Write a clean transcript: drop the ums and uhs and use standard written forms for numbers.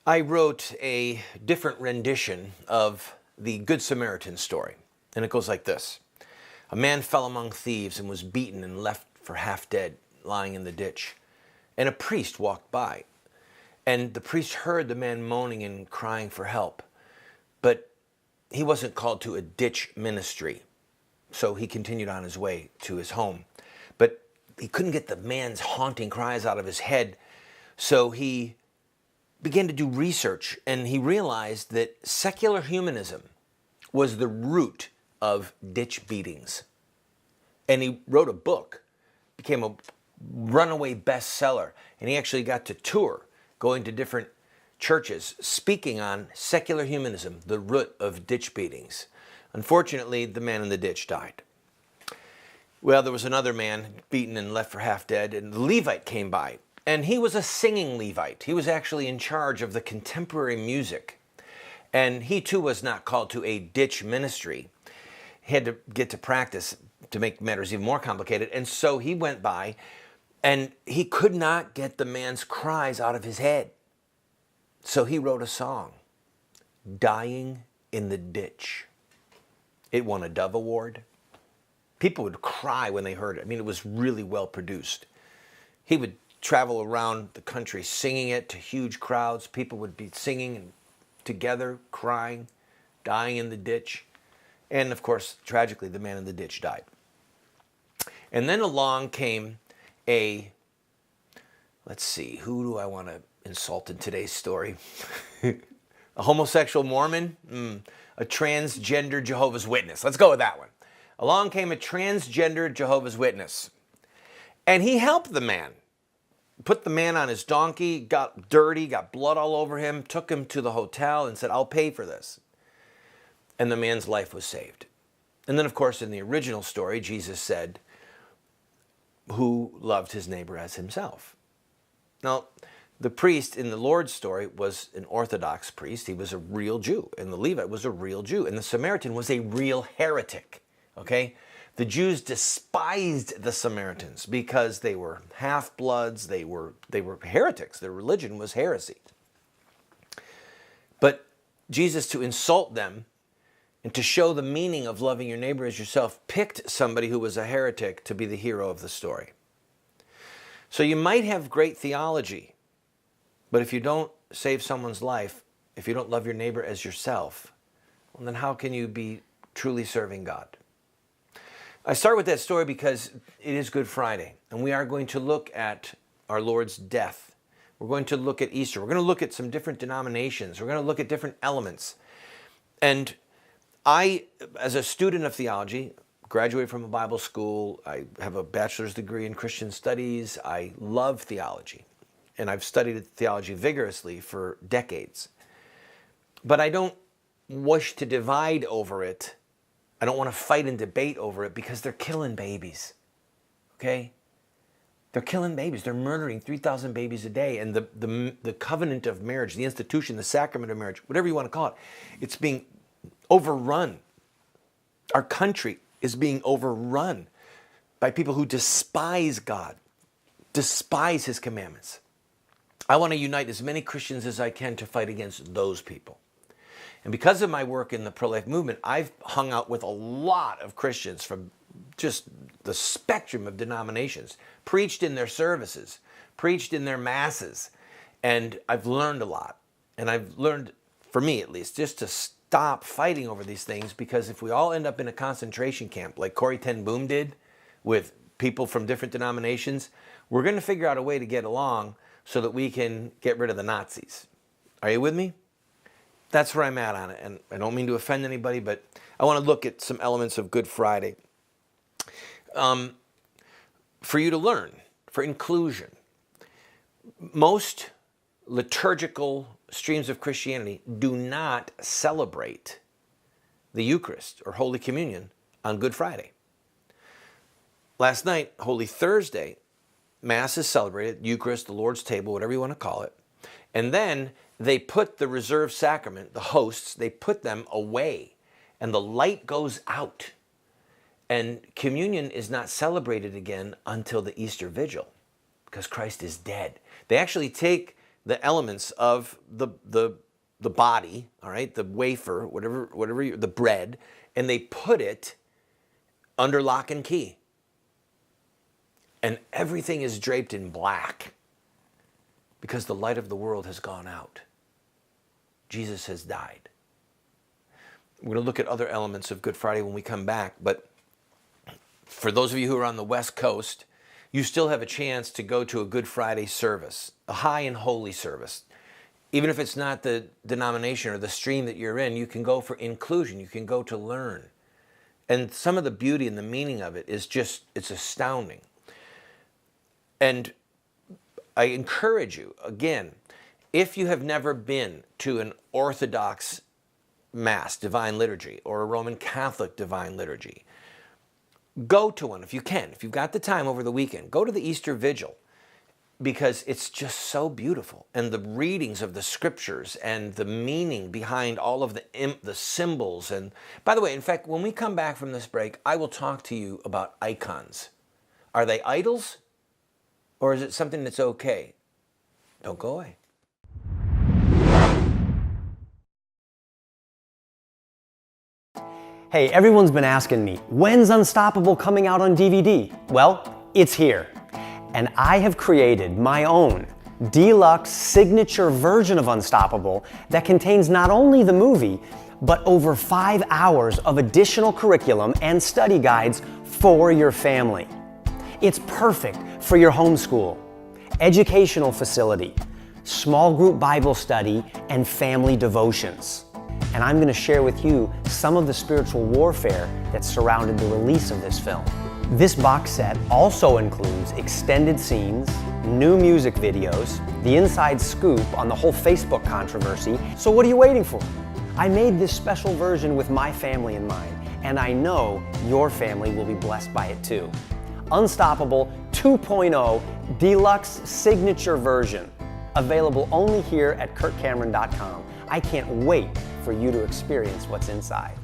I wrote a different rendition of the Good Samaritan story, and it goes like this. A man fell among thieves and was beaten and left for half dead, lying in the ditch. And a priest walked by, and the priest heard the man moaning and crying for help. But he wasn't called to a ditch ministry, so he continued on his way to his home. But he couldn't get the man's haunting cries out of his head, so he began to do research, and he realized that secular humanism was the root of ditch beatings. And he wrote a book, became a runaway bestseller, and he actually got to tour, going to different churches, speaking on secular humanism, the root of ditch beatings. Unfortunately, the man in the ditch died. Well, there was another man beaten and left for half dead, and the Levite came by. And he was a singing Levite. He was actually in charge of the contemporary music. And he too was not called to a ditch ministry. He had to get to practice to make matters even more complicated. And so he went by, and he could not get the man's cries out of his head. So he wrote a song, Dying in the Ditch. It won a Dove Award. People would cry when they heard it. I mean, it was really well produced. He would travel around the country singing it to huge crowds. People would be singing together, crying, dying in the ditch. And of course, tragically, the man in the ditch died. And then along came let's see, who do I want to insult in today's story? A homosexual Mormon? A transgender Jehovah's Witness. Let's go with that one. Along came a transgender Jehovah's Witness. And he helped the man. Put the man on his donkey, got dirty, got blood all over him, took him to the hotel and said, I'll pay for this. And the man's life was saved. And then, of course, in the original story, Jesus said, who loved his neighbor as himself. Now, the priest in the Lord's story was an Orthodox priest. He was a real Jew. And the Levite was a real Jew. And the Samaritan was a real heretic. Okay? The Jews despised the Samaritans because they were half-bloods, they were heretics. Their religion was heresy. But Jesus, to insult them and to show the meaning of loving your neighbor as yourself, picked somebody who was a heretic to be the hero of the story. So you might have great theology, but if you don't save someone's life, if you don't love your neighbor as yourself, well, then how can you be truly serving God? I start with that story because it is Good Friday, and we are going to look at our Lord's death. We're going to look at Easter. We're going to look at some different denominations. We're going to look at different elements. And I, as a student of theology, graduated from a Bible school. I have a bachelor's degree in Christian studies. I love theology, and I've studied theology vigorously for decades. But I don't wish to divide over it. I don't want to fight and debate over it because they're killing babies, okay? They're killing babies. They're murdering 3,000 babies a day. And the covenant of marriage, the institution, the sacrament of marriage, whatever you want to call it, it's being overrun. Our country is being overrun by people who despise God, despise his commandments. I want to unite as many Christians as I can to fight against those people. And because of my work in the pro-life movement, I've hung out with a lot of Christians from just the spectrum of denominations, preached in their services, preached in their masses, and I've learned a lot. And I've learned, for me at least, just to stop fighting over these things, because if we all end up in a concentration camp like Corrie ten Boom did with people from different denominations, we're going to figure out a way to get along so that we can get rid of the Nazis. Are you with me? That's where I'm at on it. And I don't mean to offend anybody, but I want to look at some elements of Good Friday for you to learn, for inclusion. Most liturgical streams of Christianity do not celebrate the Eucharist or Holy Communion on Good Friday. Last night, Holy Thursday, Mass is celebrated, Eucharist, the Lord's table, whatever you want to call it. And then they put the reserved sacrament, the hosts, they put them away, and the light goes out. And communion is not celebrated again until the Easter Vigil, because Christ is dead. They actually take the elements of the body, all right, the wafer, the bread, and they put it under lock and key. And everything is draped in black because the light of the world has gone out. Jesus has died. We're going to look at other elements of Good Friday when we come back, but for those of you who are on the West Coast, you still have a chance to go to a Good Friday service, a high and holy service. Even if it's not the denomination or the stream that you're in, you can go for inclusion. You can go to learn. And some of the beauty and the meaning of it is just, it's astounding. And I encourage you, again, if you have never been to an Orthodox Mass, Divine Liturgy, or a Roman Catholic Divine Liturgy, go to one if you can. If you've got the time over the weekend, go to the Easter Vigil, because it's just so beautiful. And the readings of the scriptures and the meaning behind all of the symbols. And by the way, in fact, when we come back from this break, I will talk to you about icons. Are they idols? Or is it something that's okay? Don't go away. Hey, everyone's been asking me, when's Unstoppable coming out on DVD? Well, it's here. And I have created my own deluxe signature version of Unstoppable that contains not only the movie, but over 5 hours of additional curriculum and study guides for your family. It's perfect for your homeschool, educational facility, small group Bible study, and family devotions. And I'm going to share with you some of the spiritual warfare that surrounded the release of this film. This box set also includes extended scenes, new music videos, the inside scoop on the whole Facebook controversy. So what are you waiting for? I made this special version with my family in mind, and I know your family will be blessed by it too. Unstoppable 2.0 Deluxe Signature Version, available only here at kurtcameron.com. I can't wait for you to experience what's inside.